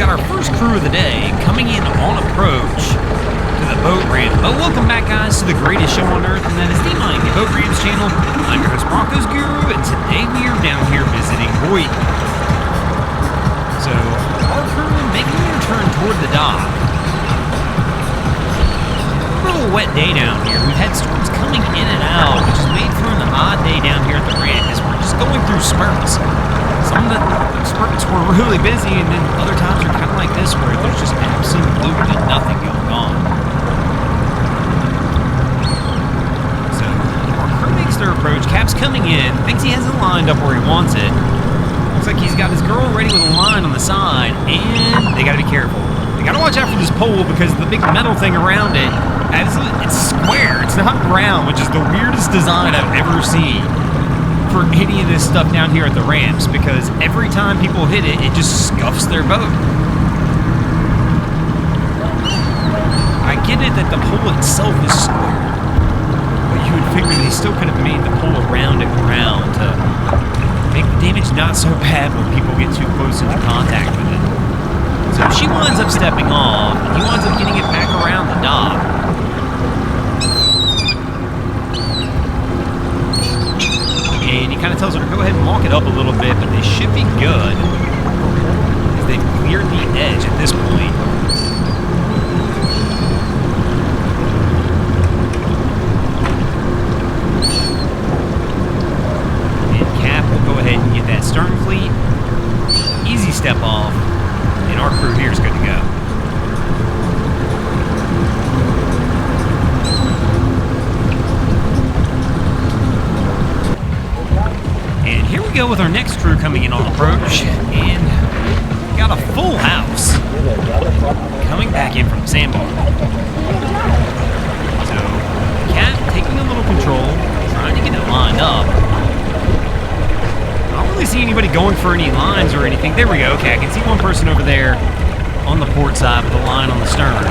got our first crew of the day coming in on approach to the boat ramp. But welcome back, guys, to the greatest show on earth, and that is the Miami Boat Ramps channel. I'm your host, Broncos Guru, and today we are down here visiting Boyd. So, our crew making their turn toward the dock. A little wet day down here. We've had storms coming in and out, which has made for an odd day down here at the ramp, as we're just going through spurts. Some of the spurts were really busy, and then other times are kind of like this, where there's just absolutely nothing going on. So, our crew makes their approach. Cap's coming in, thinks he has it lined up where he wants it. Looks like he's got his girl ready with a line on the side, and they gotta be careful. They gotta watch out for this pole, because the big metal thing around it, it's square, it's not round, which is the weirdest design I've ever seen for any of this stuff down here at the ramps, because every time people hit it, it just scuffs their boat. I get it that the pole itself is square, but you would figure they still could have made the pole around it round to make the damage not so bad when people get too close into contact with it. So she winds up stepping off, and he winds up getting it back around the dock. And he kind of tells her to go ahead and walk it up a little bit, but they should be good, because they've cleared the edge at this point. And Cap will go ahead and get that stern cleat. Easy step off, and our crew here is good to go. And here we go with our next crew coming in on approach, and we got a full house coming back in from the sandbar. So, Cat taking a little control, trying to get it lined up. I don't really see anybody going for any lines or anything. There we go. Okay, I can see one person over there on the port side with a line on the stern.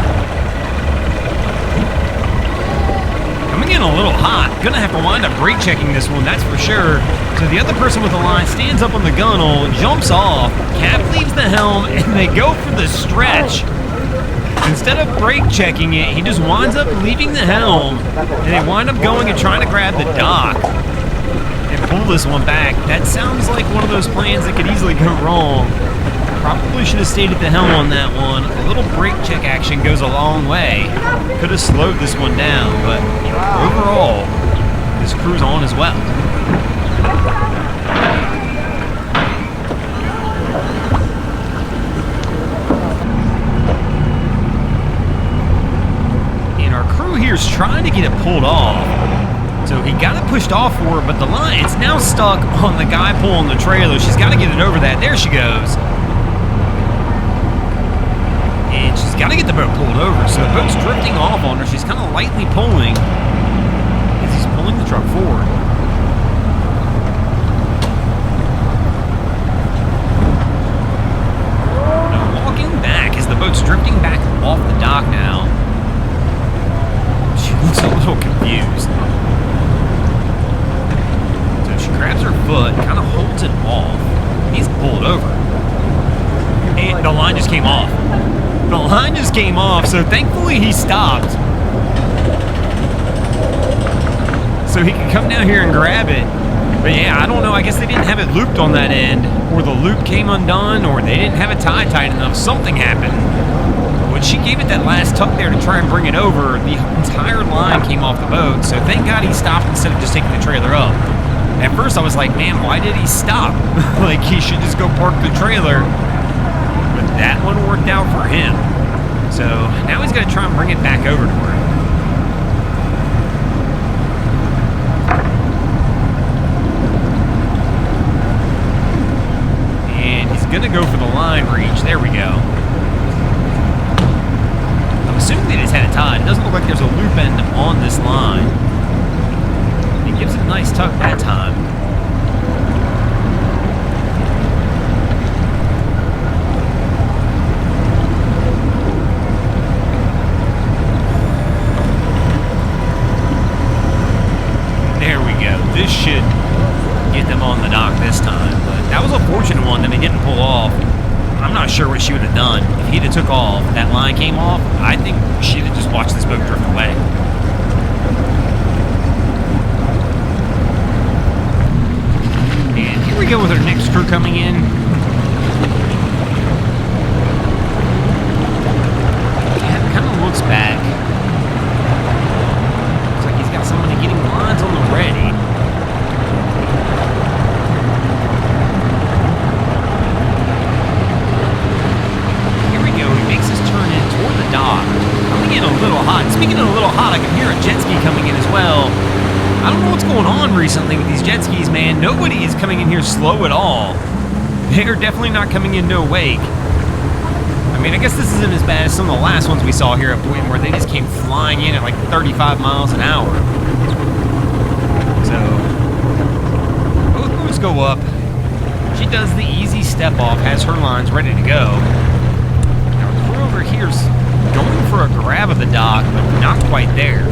Coming in a little hot. Gonna have to wind up brake checking this one, that's for sure. So the other person with the line stands up on the gunnel, jumps off, Cap leaves the helm, and they go for the stretch. Instead of brake checking it, he just winds up leaving the helm, and they wind up going and trying to grab the dock and pull this one back. That sounds like one of those plans that could easily go wrong. Probably should have stayed at the helm on that one. A little brake check action goes a long way. Could have slowed this one down, but overall, this crew's on as well. And our crew here is trying to get it pulled off. So he got it pushed off for her, but the line, it's now stuck on the guy pulling the trailer. She's got to get it over that. There she goes. And she's got to get the boat pulled over. So the boat's drifting off on her. She's kind of lightly pulling as he's pulling the truck forward. Now walking back as the boat's drifting back off the dock now. She looks a little confused. So she grabs her foot, kind of holds it off. He's pulled over. And the line just came off. The line just came off, so thankfully he stopped. So he could come down here and grab it. But yeah, I don't know, I guess they didn't have it looped on that end, or the loop came undone, or they didn't have it tied tight enough. Something happened. When she gave it that last tuck there to try and bring it over, the entire line came off the boat, so thank God he stopped instead of just taking the trailer up. At first I was like, man, why did he stop? Like, he should just go park the trailer. But that one worked out for him. So now he's going to try and bring it back over to her. And he's going to go for the line reach. There we go. I'm assuming they just had it tied. It doesn't look like there's a loop end on this line. He gives it a nice tuck that time. This should get them on the dock this time, but that was a fortunate one that they didn't pull off. I'm not sure what she would have done. If he'd have took off, that line came off, I think she'd have just watched this boat drift away. And here we go with our next crew coming in. Yeah, kind of looks back. Looks like he's got somebody getting lines on the ready. Coming in a little hot. Speaking of a little hot, I can hear a jet ski coming in as well. I don't know what's going on recently with these jet skis, man. Nobody is coming in here slow at all. They're definitely not coming in no wake. I mean, I guess this isn't as bad as some of the last ones we saw here at Point where they just came flying in at like 35 miles an hour. So, both boats go up. She does the easy step off, has her lines ready to go. Over here's going for a grab of the dock, but not quite there.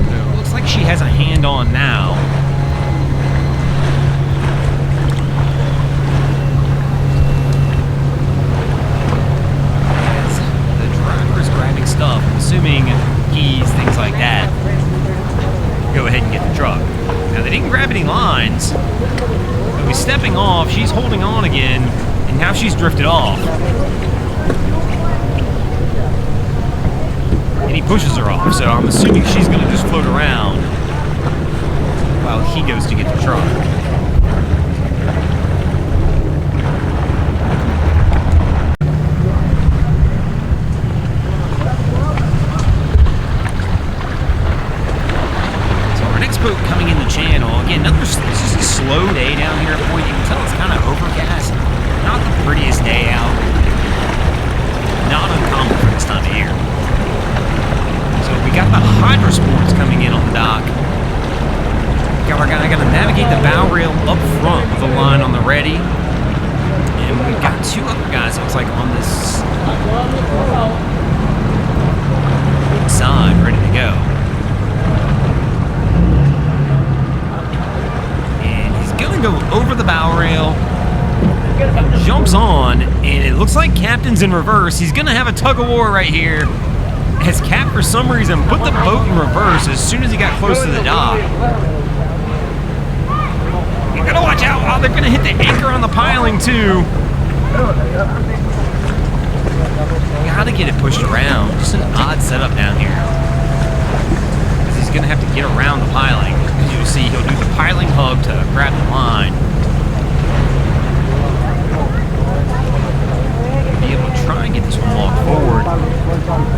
So it looks like she has a hand on now. As the driver is grabbing stuff, I'm assuming keys, things like that. Go ahead and get the truck. Now they didn't grab any lines. But he's stepping off, she's holding on again. And now she's drifted off. And he pushes her off, so I'm assuming she's going to just float around while he goes to get the truck. So our next boat coming in the channel, again, this is a slow day down here at Point. You can tell it's kind of overcast. Not the prettiest day out. Not uncommon for this time of year. So we got the Hydro Sports coming in on the dock. Got our guy gonna navigate the bow rail up front with a line on the ready. And we've got two other guys, looks like, on this side, ready to go. And he's gonna go over the bow rail. Jumps on, and it looks like Captain's in reverse. He's gonna have a tug-of-war right here. As Cap, for some reason, put the boat in reverse as soon as he got close to the dock. You gotta watch out. Oh, they're gonna hit the anchor on the piling too. Gotta get it pushed around. Just an odd setup down here. Because he's gonna have to get around the piling. As you see, he'll do the piling hug to grab the line. Be able to try and get this one walked forward.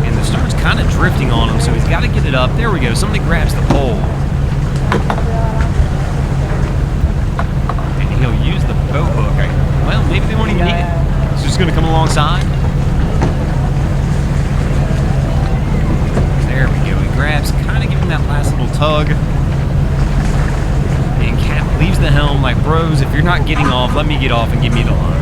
And the star's kind of drifting on him, so he's got to get it up. There we go. Somebody grabs the pole. And he'll use the boat hook. Well, maybe they won't even need it. It's just going to come alongside. There we go. He grabs, kind of giving that last little tug. And Cap leaves the helm like, bros, if you're not getting off, let me get off and give me the line.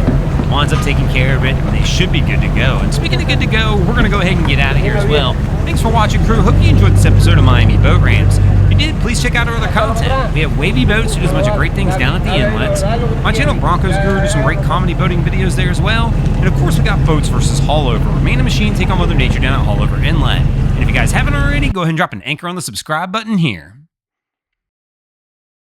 Winds up taking care of it, and they should be good to go. And speaking of good to go, we're going to go ahead and get out of here as well. Thanks for watching, crew. Hope you enjoyed this episode of Miami Boat Ramps. If you did, please check out our other content. We have Wavy Boats, who does a bunch of great things down at the inlets. My channel, Broncos Guru, does some great comedy boating videos there as well. And of course, we got Boats versus Haulover. Man and machine take on Mother Nature down at Haulover Inlet. And if you guys haven't already, go ahead and drop an anchor on the subscribe button here.